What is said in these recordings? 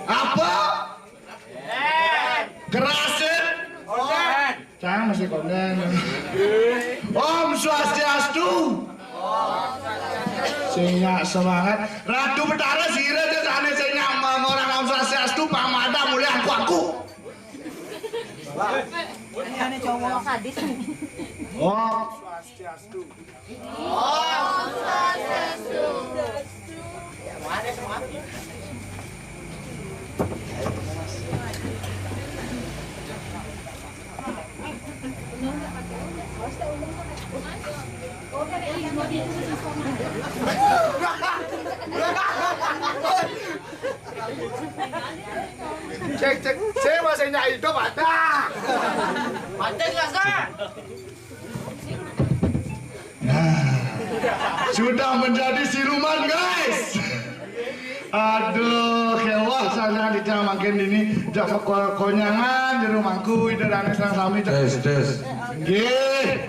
Apa? Kerasin? Jangan masih konten. Om Swastiastu. Sehingga semangat. Ratu Betara sira aja sana sehingga orang Om Swastiastu pamada mulai aku. Ini cowok kadis. Om Swastiastu. Om Swastiastu. Mana semua? Cek, saya masih nyai hidup ada. Mati nggak sah? Sudah menjadi siluman guys. Aduh, kewah sana di jam makin ini jaga konyangan di rumahku itu dan serang sami. Tes. Nggih.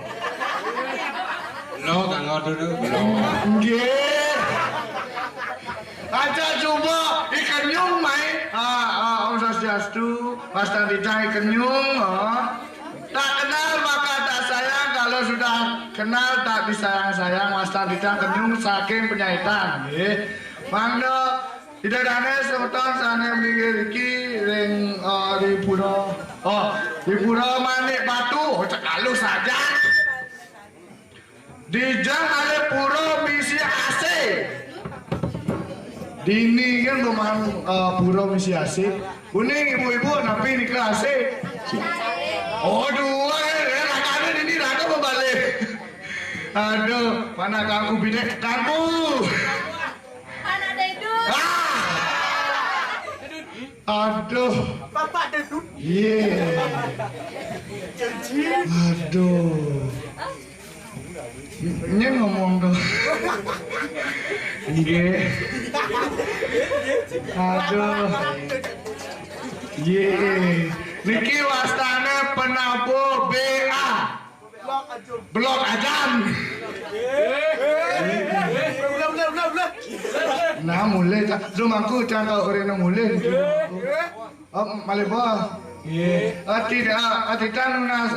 Lo kanggo dulu. Nggih. Aja coba ikan nyung mai. Om Swastiastu, Mas Tandita ikan nyung. Tak kenal maka tak sayang, kalau sudah kenal tak disayang-sayang. Mas Tandita ikan nyung saking penyahitan. Nggih. Mangga tidak ada sebutan sana mikir iki ring di pura di pura Manik Batu cekalu saja dijang oleh pura misi AC dini kan rumah pura misi AC kuning ibu-ibu tapi ini ke AC oh dua rakanya ini raka membalik aduh mana kamu bidek kamu aduh, Bapak dedut. iya, aduh, ini ngomong tuh, iya, aduh, iya, niki wastane penabuh BA, blok ajam. Nah mulai tak, rumahku jangan kau orang mulai. Oh Malibu, iya. Tidak nunas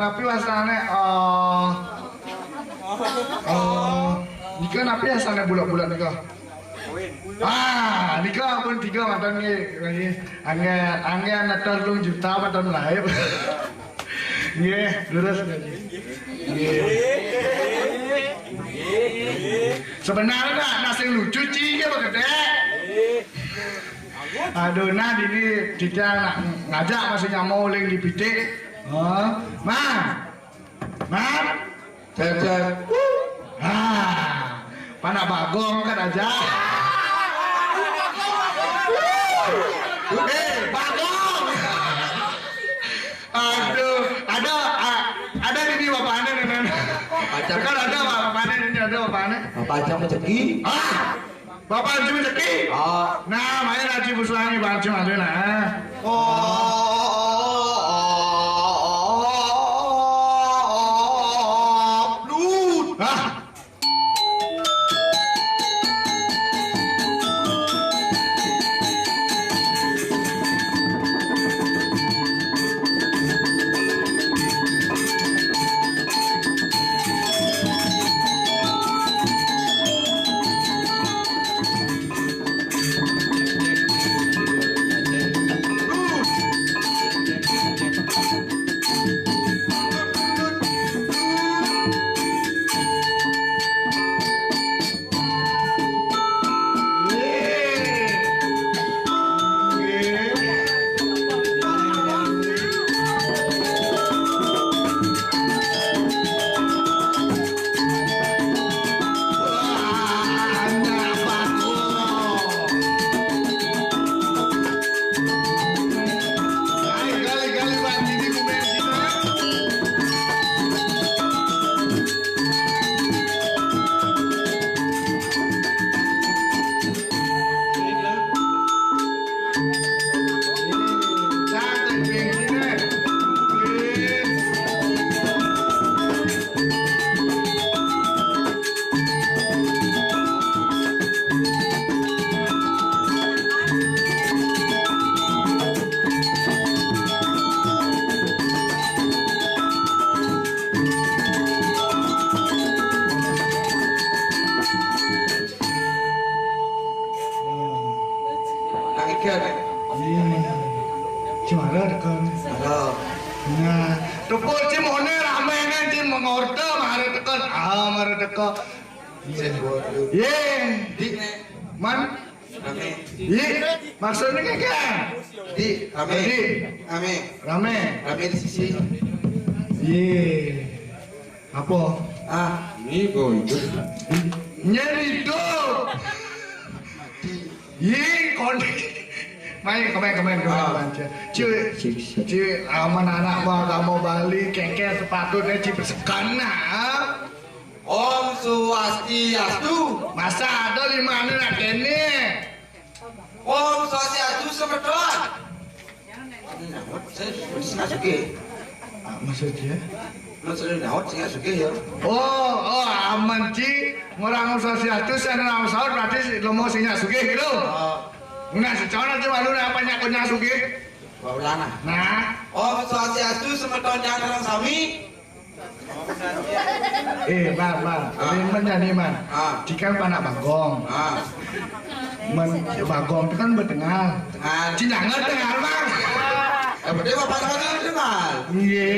napi wasane. Jika napi wasane bulat-bulat nikah. Nikah pun 3 mantan ni. Angge natal 2 juta mantan lahir. Iya, lurus. Iya. Sebenarnya nasi lucu ciga gede. Aduh, nah ini tidak ngajak masih nyamau leng di pitik. Cek. Panak bagong kan aja. Bagong. Aduh, ada di bapaknya nenek. Kan ada bapaknya ini ada bapaknya. Apa aja rezeki? Bapak Anju Jeki. Nah, main Haji Buswangi Pak Anju Anju nah. Lut. Ah. Cimara dekan. Nah, tepuk cimone rame kan cim mengorder mare tekan. Mare teka. Ye, Di man. rame. Ye, maksudnya kan? Di rame. Di. Rame. Rame. Rame di sisi. Ye. Apa? Ini boy. Nyeri do. Ye, kon. Main kemain aja. Cuy, aman anak mau kamu balik kengke sepatunya cipesekan nah. Om Swastiastu. Masa ada 5 anak kene. Om Swastiastu semedon. Saya suka. Maksudnya? Maksudnya naot saya suka ya. Oh, aman ci. Ngurang sosiatu sana sahur berarti lo mau sinya sugih gitu. Nah, secara aja malu apa nyakunya sugih. Baulana. Nah, Om Swastiastu semedon yang orang sami. Bang, ini menjadi man. Jika panak bagong, bagong itu kan bertengah. Dengan Cinangan tengah bang. berarti bapak sama dengar. Iya.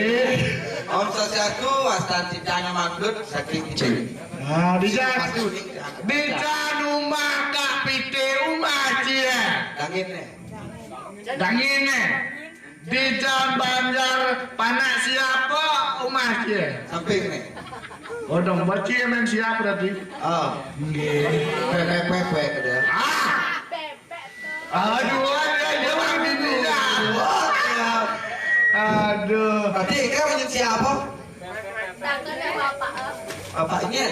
Om Swastiastu wastan tidaknya mandut saking kecil. Nah, di rumah kak pite rumah cie. Dangin di jalan Banjar panak siapa rumah cie. Samping nih. Odong baci emang siap berarti. Pepe dia. Aduh, ada jawab bibinya. Aduh. Berarti Ika menjadi siapa? Tangannya bapak. Bapaknya.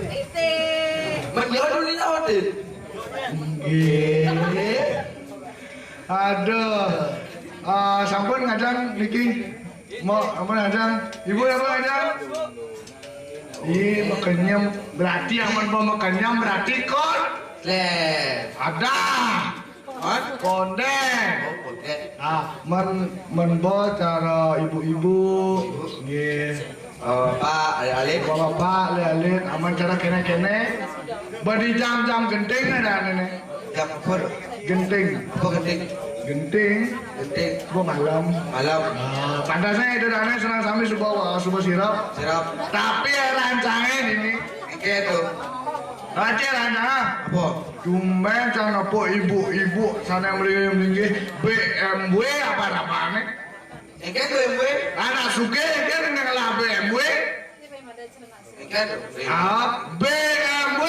Ite. Menjual dulu ini awet. Aduh. Sampun ngajang niki. Mau apa ngajang? Ibu apa ngajang? Makannya berarti aman bawa makannya berarti kon. Ada. Kondeng. Menbawa cara ibu-ibu. Pak Alin. Bapak lihat aman cara kene-kene. Badi jam-jam genting ada nenek. Jam apa? Genting. Apa genting? Genting. Genting. Gua malam. Malam. Pantasnya itu dana senang sami subuh sirap. Sirap. Tapi rancangnya ini. Ike tuh. Rancang rancang. Apa? Cuma cara po ibu-ibu sana melinggi BMW apa-apane. Ike tuh MW. Anak suke kan ngelah BMW. Ike tuh. BMW.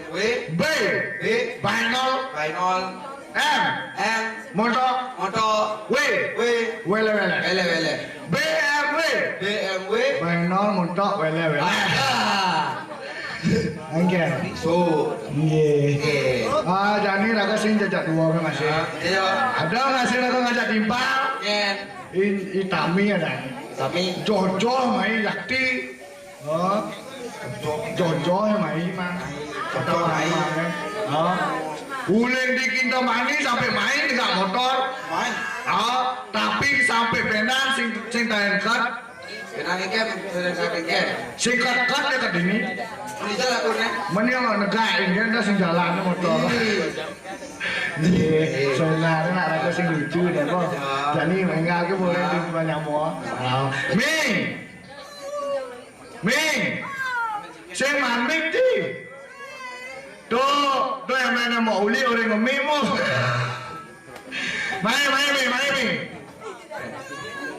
BMW. B. B. Final. Final. M. M. Motor. Motor. W. W. Wele. Wele. BMW. BMW. Final motor wele. Ah. Angge. So. Nggih. Jadi raga sing jajak dua kan masih. Iya. Ada nggak sih raga ngajak timpal? Yen. Itami ada. Tapi Jojo main yakti. Oh. Jojo main mah. Jojo main. Oh. Ulin di Kintamani sampai main dengan motor. main. Oh, tapi sampai benar sing tengkat. Kenang ikan, kenang ikan. Sing kat dekat ini. Ini jalan kurang. Mending negain kan dah sing jalan motor. Nih, sebenarnya nak raga sing lucu deh kok. Jadi enggak aku boleh di banyak mau. Ming, sing mamik di. Tuh yang mana mau uli orang ngemimu. Main.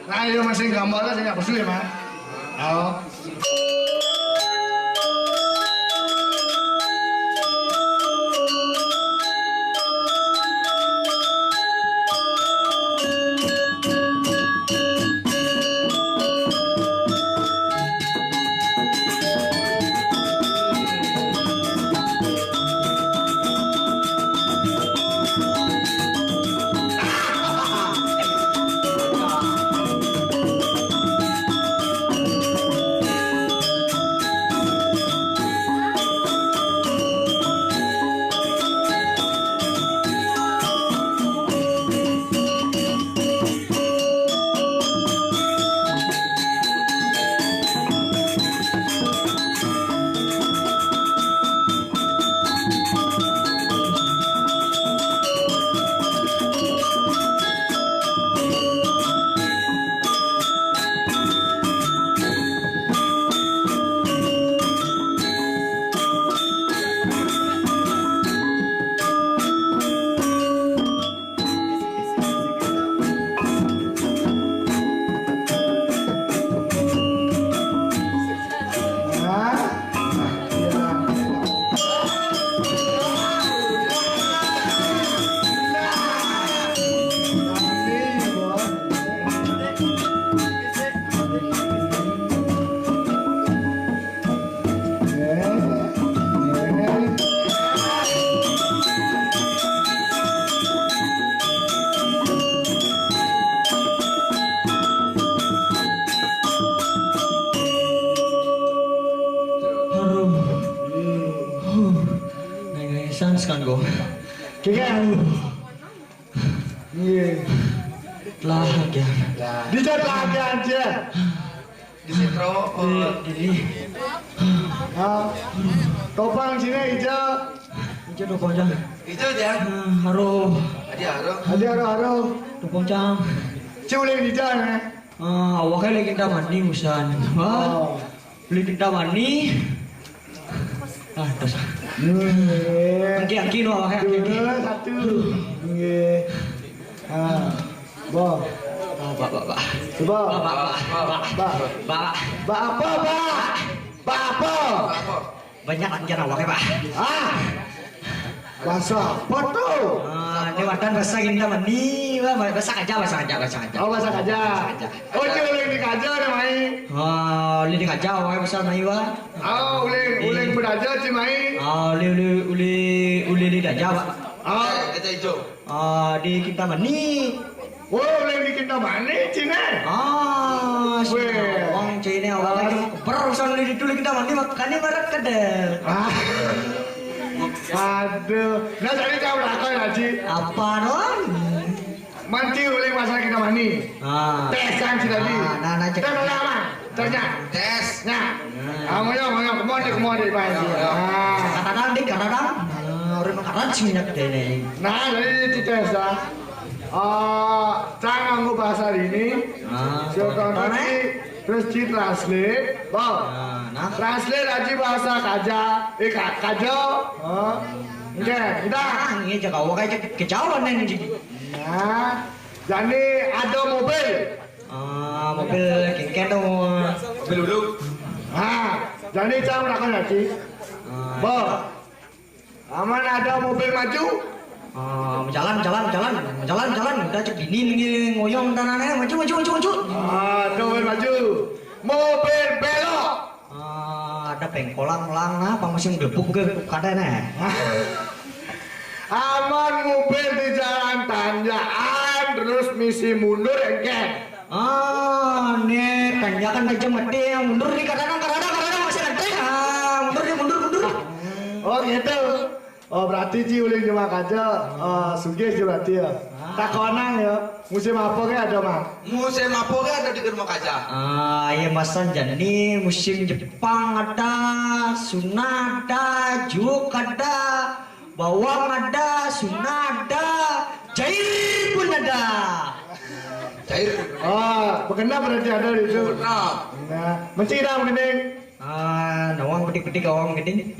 Nah, itu masih gambar lah, saya nggak pesuh ya, Mas. Oh. Kan go. Kaya. Iya. Lagi. Dijat lagi aja. Di sitro. Ini. Topang sini hijau. Hijau dua ponjang. Itu dia. Haro. Ada Haro. Dua ponjang. Culik hijau ya. Awaknya lagi kita mandi usan. Wah. Beli kita mandi. Terus. Angki no awaknya angki. Satu. Nggih. Bo. Pak. Coba. Pak apa? Banyak anjir awaknya, Pak. Bahasa apa tuh? Dewatan bahasa kita mandi, bahasa aja. Oh, bahasa kaja. Oh, uling di kaja ada main. Uli di kaja, awaknya besar main, Pak. Oh, uling beraja si main. Uli di kaja, Pak. Kita hijau. Di kita mandi. Oh, uling di kita mana Cina? Orang Cina awalnya berusaha uli dulu kita mandi makannya barat kedel. Aduh, nah jadi kau lakon Haji. Apa dong? Manci uling masalah kita mani. Tes kan si tadi. Cek. Tes mana aman? Tesnya. Tes. Nah, kemana Pak Haji. Kadang-kadang. Orang makanan sih minyak deh. Nah, jadi di tes lah. Cara nganggo bahasa ini. Siapa nanti terus di translate. Translate aja bahasa kaja. Kajo. Oke, kita. Ini jaga awak kayak kejauhan nih. Nah, jadi ada mobil. Mobil kengken dong. Mobil duduk. Jadi cara melakukan lagi. Aman ada mobil maju. Jalan. Udah cek gini ngoyong tanahnya maju. Mobil maju. Mobil belok. Ada pengkolang lang apa masih gebuk ke kadang Aman ngupil di jalan tanjakan terus misi mundur engke. Nih tanjakan aja mati yang mundur nih kadang-kadang masih ada. Mundur. Oh gitu. Oh berarti Ci uling cuma kaca sugih Ci berarti ya. Tak konang ya. Musim apa ke ada mah? Musim apa ada di rumah kaca? Ya Mas Sanjan nih musim Jepang ada, Suna ada, Juk ada, bawang ada, Suna ada, Jair pun ada. Cair. Oh, berkena berarti ada di situ. Nah, Nah, mencira mending. Nawang petik-petik awang gede.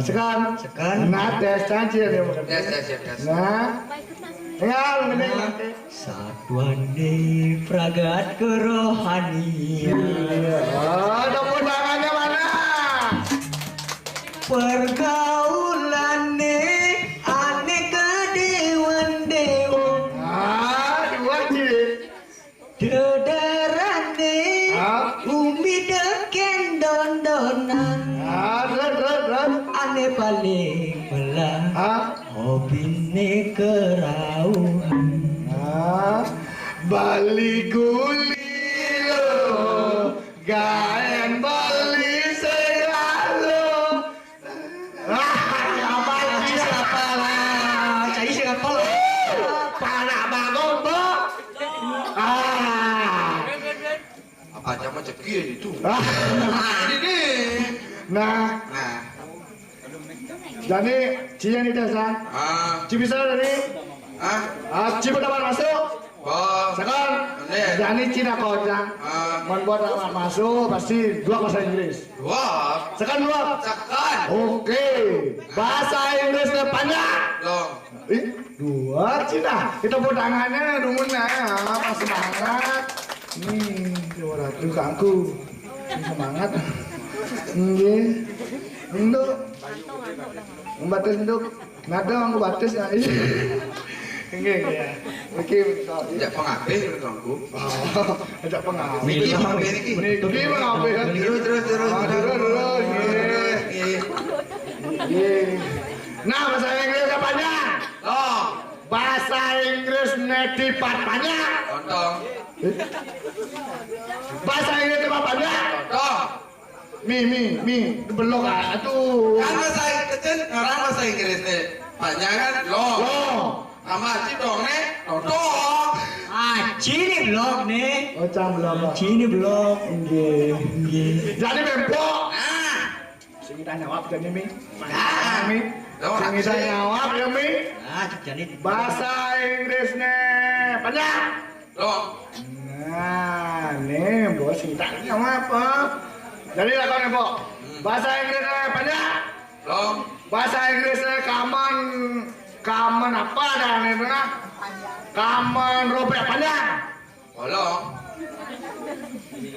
Sekarang. Sekarang. Nah, tes cancir dia makan. tes. Nah, tinggal mending. Satuane pragat kerohanian. Oh, dapur tangannya mana? Pergaulane ane kedewan-dewan. Dua Ci. Dedarane umi deken don-donan. Terus. Ane paling belah hobine kerauhan. Bali gulilo gaen bali selalu. Apa sih siapa lah? Cai siapa lah? Panak bangun tuh. apa aja mah cekian itu. Ini. Nah, jadi Ci yang itu san. Ci bisa dari. Ci dapat masuk. Sekarang, jadi Ci nak kocang. Membuat dapat masuk pasti dua bahasa Inggris. Sekarang dua. Oke. Bahasa Inggrisnya panjang. Dua Cina. Kita buat tangannya rumunnya apa semangat. Coba tuh kangku. Semangat. Induk. Membatas induk. Nada aku batas ya. Enggak ya. Oke, Tidak pengape aku. Ajak pengawas. Niki pengape niki. Niki pengawas. Terus. Nah, bahasa Inggris panjang. Bahasa Inggris netipat panjang. Contoh. Bahasa Inggris netipat panjang. Mi, belok tuh. Kan bahasa kecil orang bahasa Inggris nih. Panjang kan lo. Sama si dong nih. Dong. Ci ni blog nih. Oh, cang belum. Ci ni blog. Nggih. Jadi bempok. Sing kita jawab jadi Mi. Mi. Sing kita jawab ya Mi. Jadi Bahasa Inggrisnya panjang. Lo. Nah, nih bos kita jawab apa? Jadi lakukan Pak. Bahasa Inggrisnya panjang. Lo. Bahasa Inggrisnya kaman apa dan itu nah? Kaman robek panjang. Lo.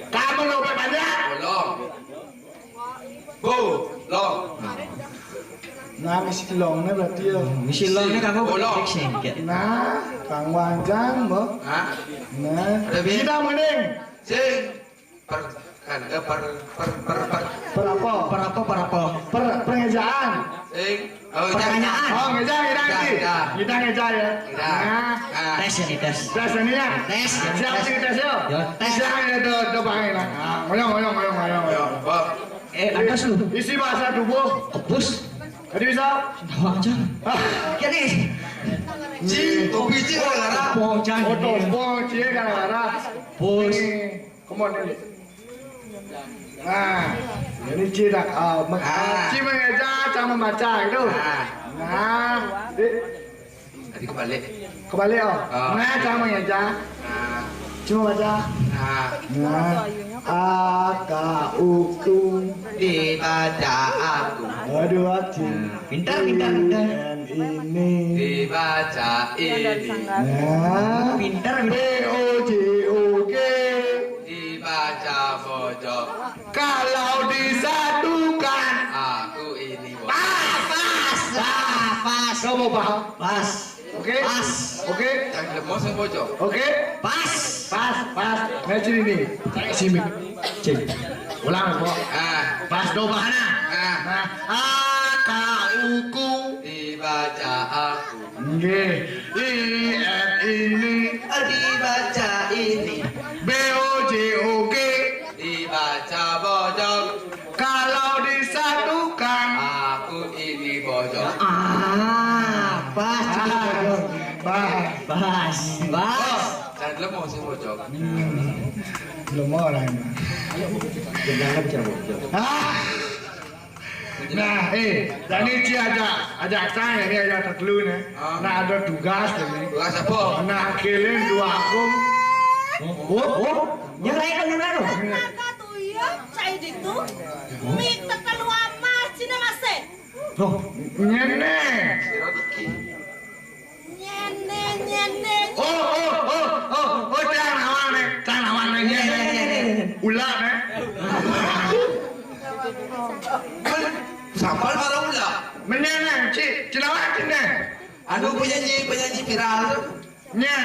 Kaman robek panjang. Lo. Lo. Nah, misi longnya berarti ya. misi lo ni kamu Bolong. singkat. Nah, Kang Wanjang, Mbok. Nah, Lebih. kita mending. Sing. Berapa? Pengejaan. Sing. Pertanyaan. Oh, ngeja kita ngeja ya. Nah, Tes ya nih tes. tes ini ya. Tes. Siap sih tes yo. Yo, tes. Siap ya do bangin. Ngoyong. Atas lu. Isi bahasa tubuh. Kepus. Jadi bisa. Wanjang. Kini. Cing. Topi cing gara-gara. Wanjang. Tombol cie gara-gara. Bos. Come on ini. Nah, ini cie dak cie mengeja cara membaca itu. Nah, Tadi kebalik. kembali oh. Nah, cara mengeja. Cuma baca. Nah, A-K-U-K. Dibaca aku. Aduh, Ci. Pintar. Ini. Dibaca ini. Nah, Pintar. B-O-J-O-K. Dibaca pojok. Kalau disatukan. Aku ini. Pas. Kamu paham? Pas. Oke? Pas. Oke? Yang lemot yang pojok. Oke? Pas. Pas. Nah, sini. Saya sini. Cik. Ulang, Pak. Pas do bahana. Nah, A-K-U-K. Dibaca dibaca aku. Nggih. IN ini. Dibaca ini. BOJOG. Dibaca bojong. Kalau disatukan. Aku ini bojong. Pas. Bah. Bas. Dan lemah sih bojong. Belum orang. Jangan bicara bocor. Nah, jadi dia ajak saya ini ajak dulu nih. Nah ada tugas ini. Tugas apa? Nah kilin dua akum. Yang lain kan yang lain. Kakak tuh ya, saya itu. Mie tekan wama cina masih. Nyene. Siro diki. Nyene. Oh, jangan lawan nih nyene. Ulah nih. Sambal baru pula. Menyene, cina cina. Aduh penyanyi viral. Nye.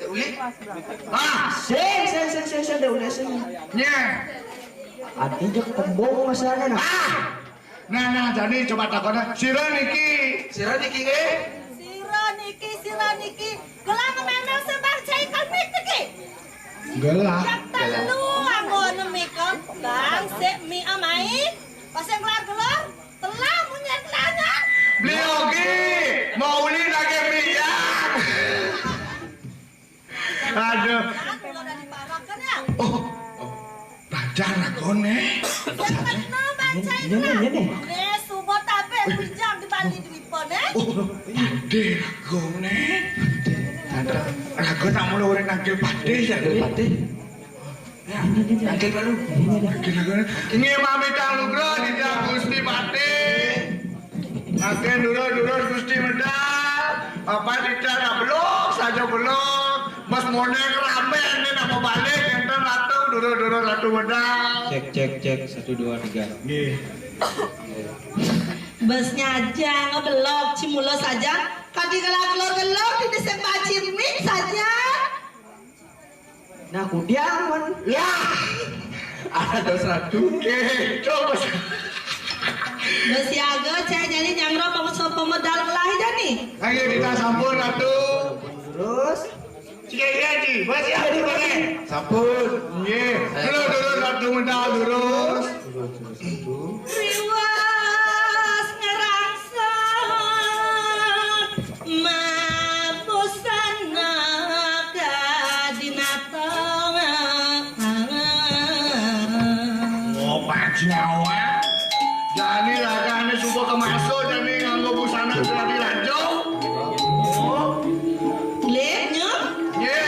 Uli. Sen, udah sen. Nye. Artinya kembung masalahnya. Nah, jadi coba takutnya. Sira niki. Siro diki ke? Sira niki. Gelang memang sebang cai kalmit ke. Gelah. Jak telu anggon mikon. Bang se mi amai. Pasang gelar. Telah punya telanya. Beli oke. Mau uli lagi minyak. Aduh. Kalau udah diparakan ya. Baca lakone. Jangan no baca itu. Ne subot ape pinjam di Bali di Wipon Pade lakone. Lagu tak mulai orang nangkil pade ya. Angkel baru. Ini mami talugro di Gusti Pade. Agen dulu Gusti medal. Apa tidak belum saja belum. Mas Monek rame ini nak mau balik enten ratu medal. Cek 1 2 3. Nggih. Busnya aja ngebelok cimulo saja. Kadi gelok di desa Pacirmin saja. Nah, kudiaman. Ya. Ada 100. Coba. Bus siaga saya jadi nyangro pemodal lahi jadi. Ayo kita sampun ratu. Terus Cik masih ada boleh. Sampun. Nggih. Dulu ratu medal terus. Riwas ngerangsang mabusan naga dinatang. Nyawa. Jadi lagane subuh kemasuk jadi nganggo busana berarti lanjut. Lihatnya. Iya.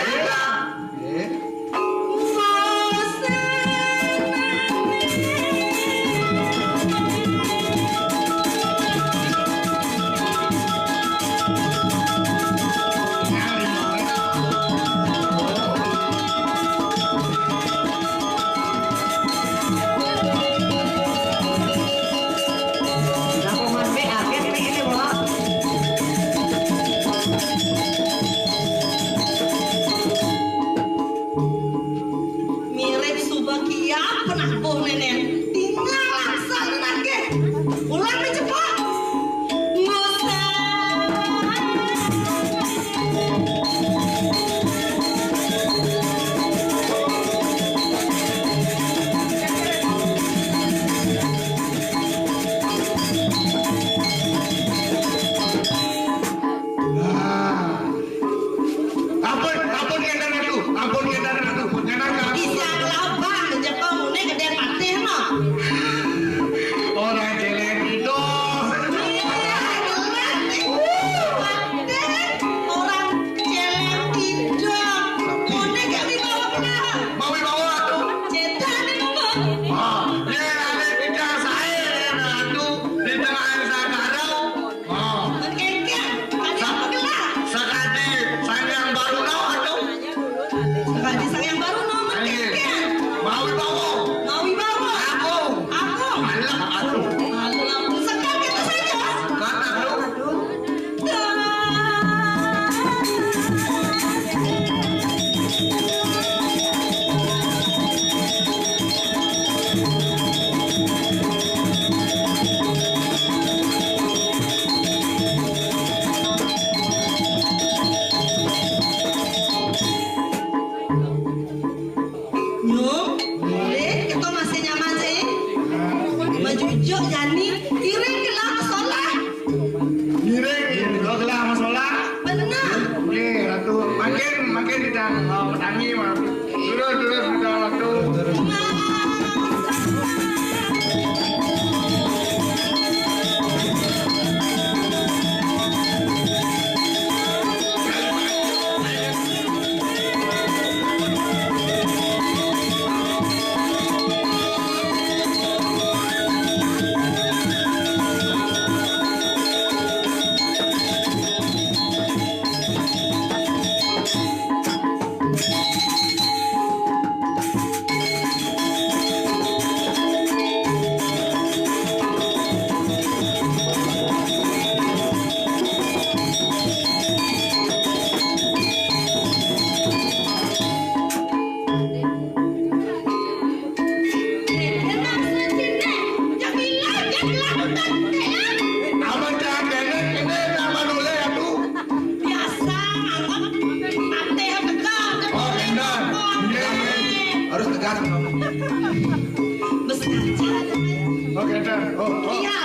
pinter. Oh. Iya.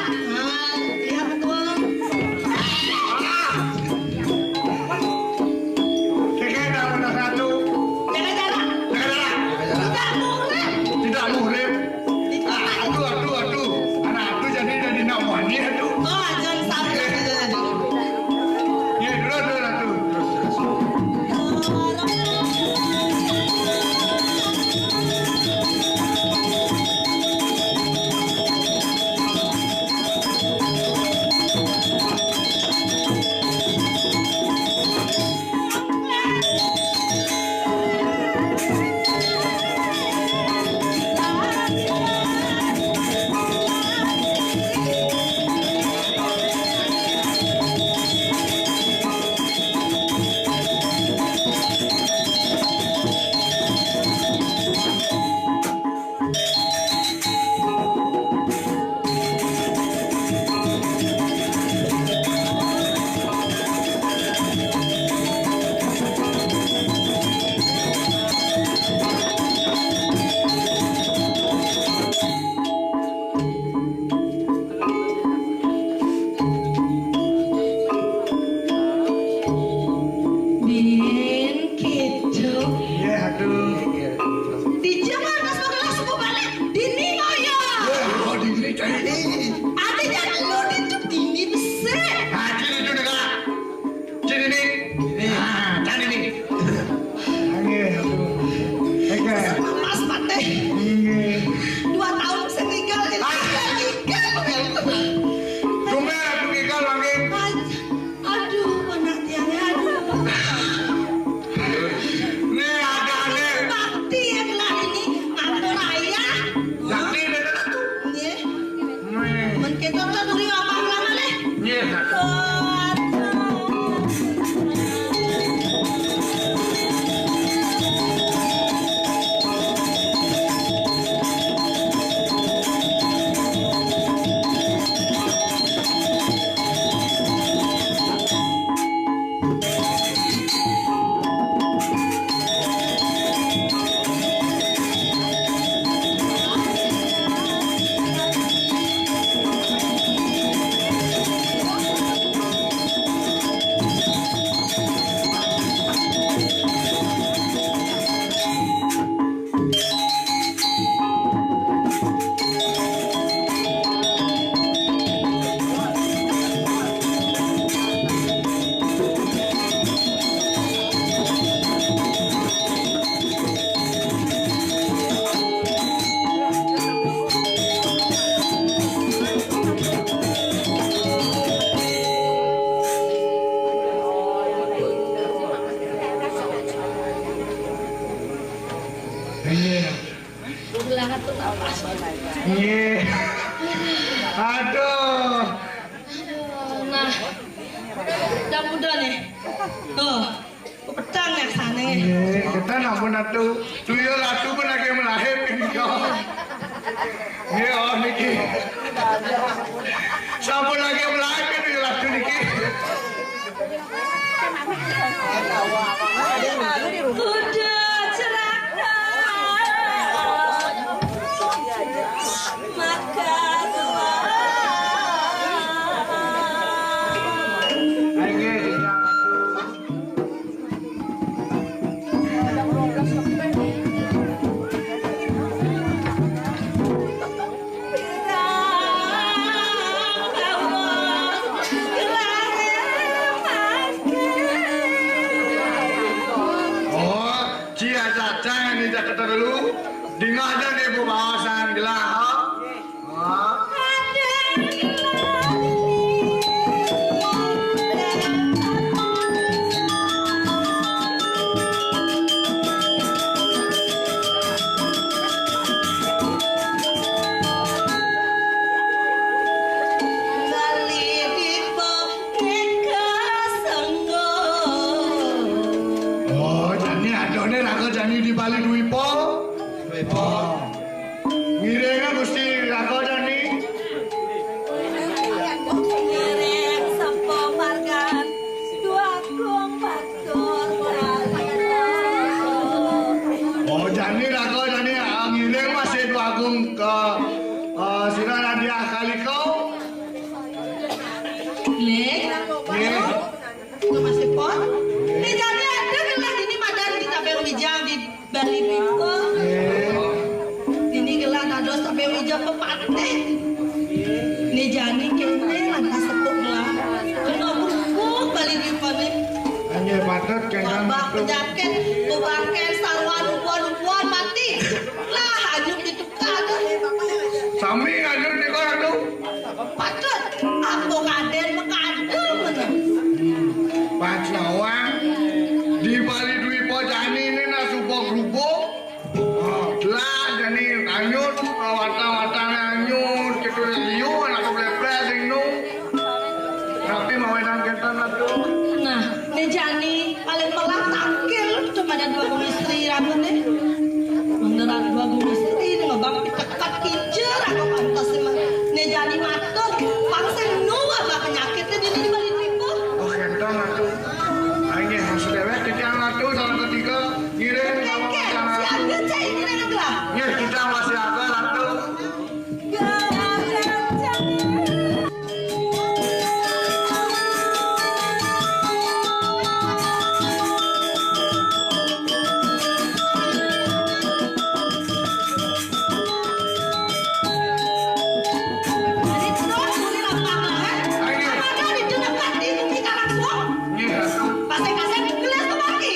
Iya betul. Keke nomor 1. Jaga jarak. Tidak murid. Tidak murid. Aduh. Anak aduh jadi nak wani aduh. Oh, jangan sampai jadi. Ya, dulu aduh. Din gitu. Ya, aduh. Di zaman pas magelang suku balik dini ngoyo. Oh, di sini cari. Artinya lu itu dini besar. Ah, ciri itu negara. Ciri ini. Cari ini. Aduh. Oke. Mas Pate. 2 tahun bisa tinggal di Tumben aku ikal lagi. Aduh, penantiannya aduh. Ini ada nih. Bakti ya gelar ini ngaku raya. Sakti beda satu. Nggih. Men kita tuh duri apa lama leh. Iya. Iya. Aduh. Nah, udah muda nih. Tuh, pedang ya sana. Iya, kita nampun atuh. Tuyul atuh pun lagi melahir ini kau. Iya, oh niki. Sampun lagi melahir tuyul atuh niki. Udah celaka. Maka tua. Ayo, Caca ini tak dulu, dengar aja nih bu bahasan gelah. Jani di Bali Duipo. Ngirenga Gusti Rako Jani. Ngiring sempo margan dua kong batur. Oh Jani Rako Jani ngiring masih dua agung ke Sira Nadia Ya patut kengkang Babak itu. penyakit, tubangken sarwa lubuan mati. Lah hanyut ditukar dah. Sami ngajur di kau itu. Patut aku kaden mekadel mana. Pas lawang di balik dui pojani ini nasupo grupo. Lah jadi anyut watang-watang anyut gitu liu anak boleh sing nu. Tapi mau nang ketan atuh. Nah, Nejani paling pelan tangkil cuma ada 2 istri rambut nih. Beneran 2 istri ngebang pitekat kijer aku pantas emang. Nejani matur pangseng nuwa bah penyakitnya di balik tipu. Oh ketan atuh. Ayo harus lewat ketan atuh salah ketiga ngirim sama Keken, sana. si Agil cai ini dengan gelah. Ya kita masih agak atuh. Jadi terus muli lapang lah kan. Ada di dekat di bumi Karangsuang. Iya atuh. Pasang-pasang di gelas tuh lagi.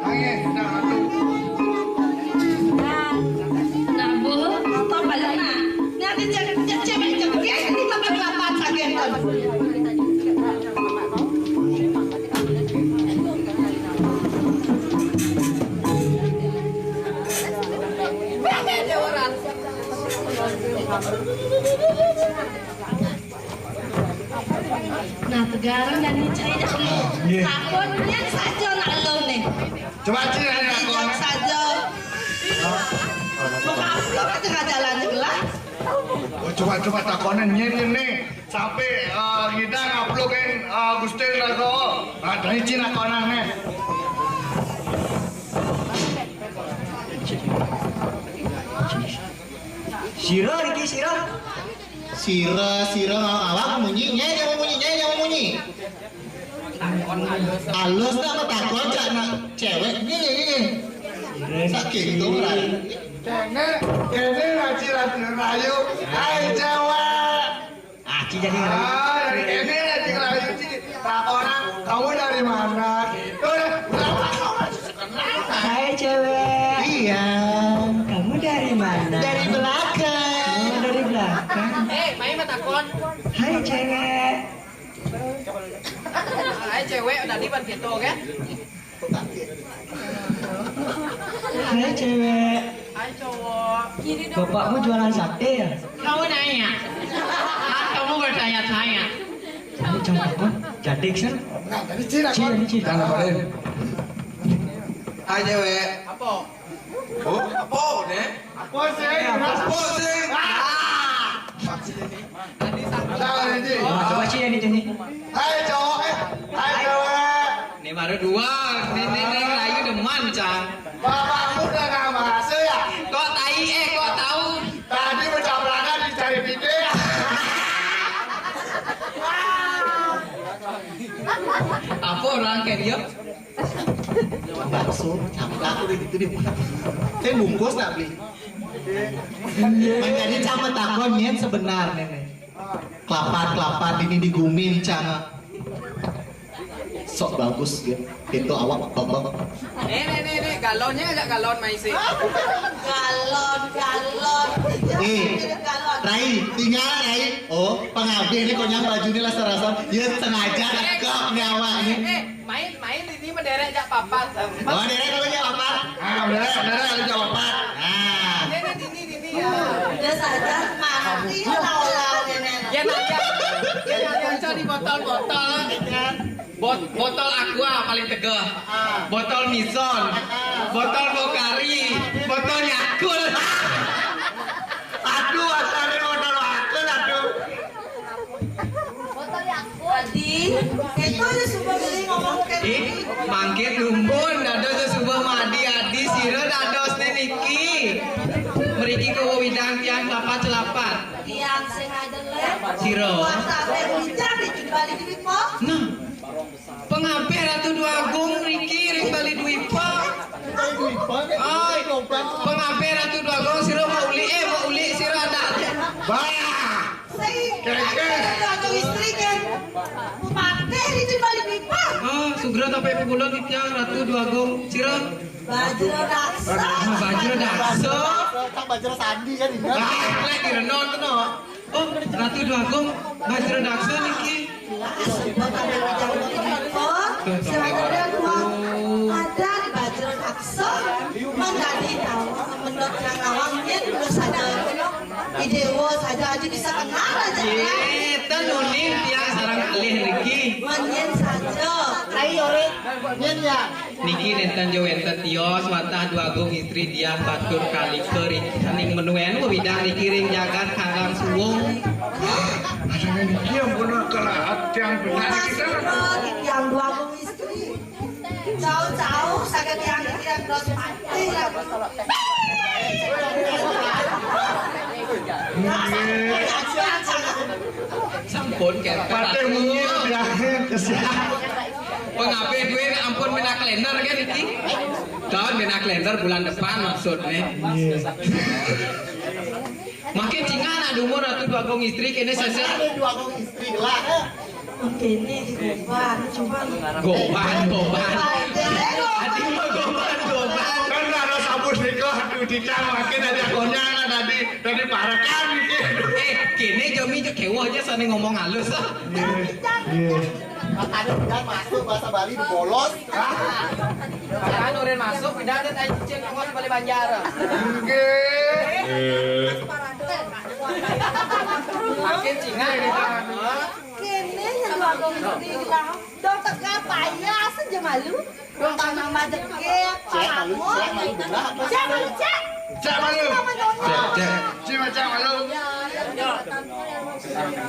Ayo kita atuh. Nah, Bu, motor balik nah. Ini ada cewek jengkek ini makan lapan sagenton. Nah, tegarang dan dicari dah dulu. Iya. Takonnya saja nak lo nih. Coba ciri aja Bijak kau. saja. Mengapa ke tengah jalan gelas? Oh, coba takonan nyen nih sampai kita nguploadin Gusti Rago. Ah dari Cina konan nih. Sira iki sira. Sira awak munyi nyai munyi. Alus tak apa takon jak nak cewek ni. Sakit tu lah. Kene raci rayu. Hai cewek. Aci jadi Dari kene raci rayu. Takonan kamu dari mana? Hai cewek. Iya. Kamu dari mana? Dari belakang. Oh, dari belakang. Main mata kon. Hai cewek. Hai cewek udah di ban gitu kan? Hai cewek. Hai cowok. Bapakmu jualan sate ya? Kamu nanya. Kamu bertanya-tanya. Kamu cangkakku cantik sih. Nah, dari Cina Cina kon. ini Cina. Hai cewek. Apa? Oh, apa nih? Apa sih? Apa sih? Jangan ini. Coba Cina ini Cina. Hai cowok. Hai cewek. Ini baru dua. Ini layu deman cang. Bapakmu udah nggak masuk ya? Kok tai kok tahu? Tadi bercampurkan dicari pide. Apa orang kayak dia? Bakso, campak tu itu dia. Saya bungkus tak beli. Menjadi sama takon nyen sebenarnya nih. Kelapat ini digumin cang. Sok bagus dia. Itu awak babak. Nih, galonnya agak galon main sih. Galon. Rai, tinggal Rai. Oh, pengabdi ini konyang baju ini lasar-lasar. Dia sengaja kok nyawa ini. Main ini menderek jak papat. Oh, derek kalau jawab apa? Ah, udah kalau jawab apa? Nah, Ini ya. Dia sadar mati olah nenek. Ya nanya di botol-botol kan. Botol aqua paling tegah. Botol Mison. Botol Bokari. Botol Yakult. Aduh, asalnya modal aku aduh. Adi, itu aja sudah beli ngomong kayak gini. Mangke dumbun dado sesubuh madi adi sira dados niki. Mriki ke widang tiang lapat-lapat. Yang sing ada leh. Siro. Kuasa berbicara di balik di po. Nah, pengampe Ratu Dua Agung Riki ring bali duit po. Ay, pengampe Ratu Dua Agung siro mau uli siro ada. Bah. Saya aku istri kan. Bupati di balik di po. Ah, sugra sampai pebulan tiang Ratu Dua Agung siro. Bajro daksa. Bajro dakso. Tak baca sandi kan ini. Lek direnon tuh no. Oh, Ratu Dua Agung Bajro dakso niki. Ada di Bajro Dakso menjadi menurut yang awalnya dulu saja idewo saja aja bisa kenal aja Kita nunin tiang sarang alih Riki. menyen saja Ayo re. Nyen ya. Niki nenten jo enten tios watah Dua Agung istri dia batur kali kering saning menuen bidang Niki ring jagat karang suwung. Jangan diam benar kelat yang benar kita. yang dua aku istri jauh-jauh sakit yang terus mati Sampun kepet. Pate mungil berakhir kesian. Pengape duit ampun mena kalender kan iki. Tahun mena kalender bulan depan maksudnya. Makin cingan ada umur Ratu Dua Agung istri kene saja. Ada dua kong istri lah. ini goban coba Goban. Adik mah goban. Kan nggak ada sabun nikah, aduh dicang makin ada konyangan tadi parakan gitu. Kene Jomi jo kewo aja sana ngomong halus ah. Makanya udah masuk bahasa Bali bolos. Kan udah masuk pindah ada tanya cicil ngomong balik Banjar. Makin cingan di tangan. kene yang dua aku istri kita dong teka payah saja malu dong tanang majeke pahamu cek malu cek Cak malu. Si macam malu.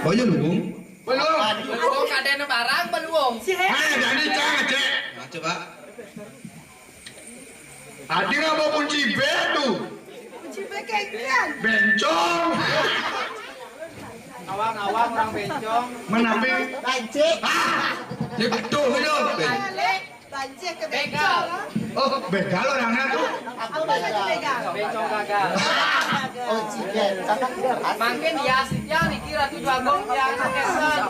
Oh iya lu, Bung. Belum. Belum kadang barang belum. Jadi cak cek. Nah, coba. Adik nggak mau kunci bed tuh. cipe kekian Bencong. Awang-awang orang bencong. Menapi. Lancik. Ya betul betul. banjir ke Begal. Oh begal orangnya tuh. apa saja begal Bencong gagal. Oh ciken. Cakap dia. Makin dia ya Niki Ratu Dua Agung dia kesan.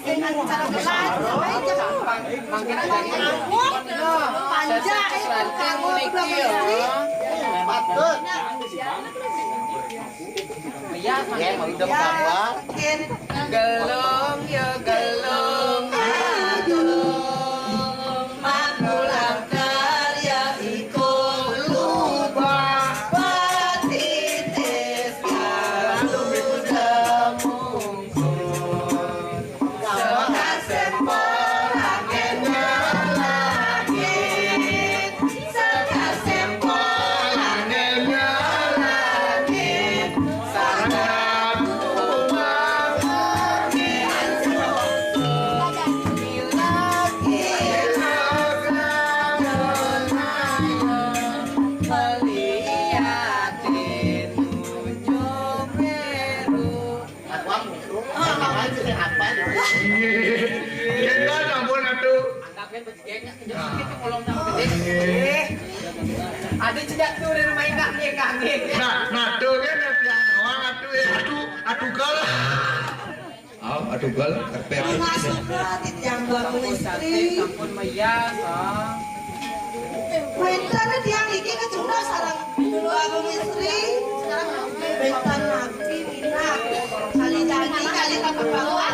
dengan cara belas Makin ada panjang kamu Niki ya. Patut. Ya, makin mau hidup kabar. mungkin Gelung ya gelung. makulang karya ikut lupa patitis kalau Kita campur atuh. Ada jejak tuh dari main kaki. Nah tuh kan yang awang atuh ya atuh kalah. Aduh gal, karpet. nggak suka yang dua istri Kampun mayas. Bentar tiang iki kecunda sarang dua istri sekarang bentar nabi minat kali jadi kali kakak bawa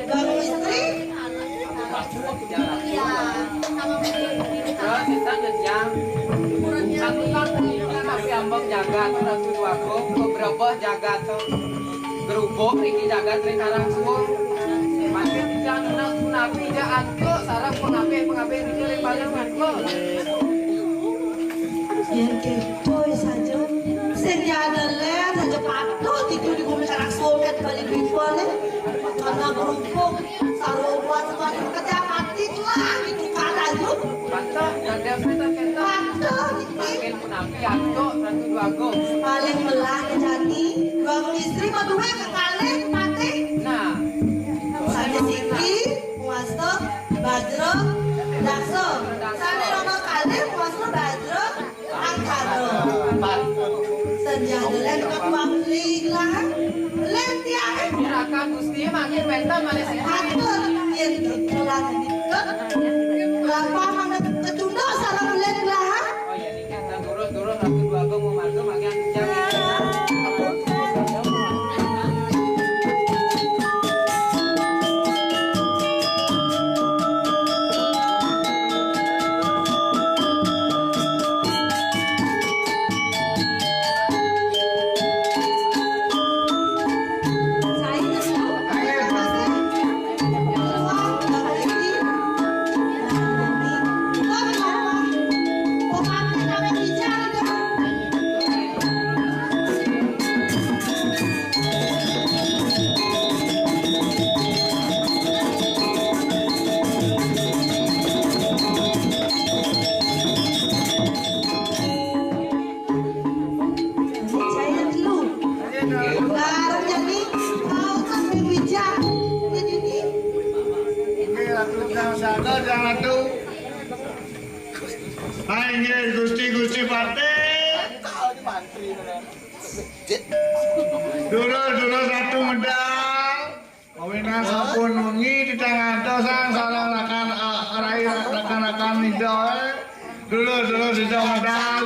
dua istri iya Terus kita jejak. Satu tahun ini tapi ambang jagat Ratu Dua Agung beberapa jagat tuh. Gerubuk Riki jagat dari karang semua. Makin tidak nang nabi dia angko sarang pengabe Riki dari paling angko. yang ketoy saja senjata ler saja patut itu di bumi sarang somet balik ritualnya karena berhubung sarung buat sebagai kerja mati lah itu kata yuk Patah dan dia kita patut makin penampi angko Ratu Dua Agung. paling belah jadi dua istri berdua ke kali mati Nah, Siki, Muasto, Badro, Dakso. Sane nomor kali Muasto, Badro, Angkaro. Senja dolen kok wangli lah. Len tiang. Raka Gusti makin wenta malah sih. Atur yen ketulan dikek. Lapa mana ketunda sareng len lah. Oh iya nih kan turun Ratu Dua Agung mau masuk makin Gusti Pate. Dulu satu medal. Kawina sampun wengi ditangantosan sareng rekan-rekan Nido. Dulu sida medal.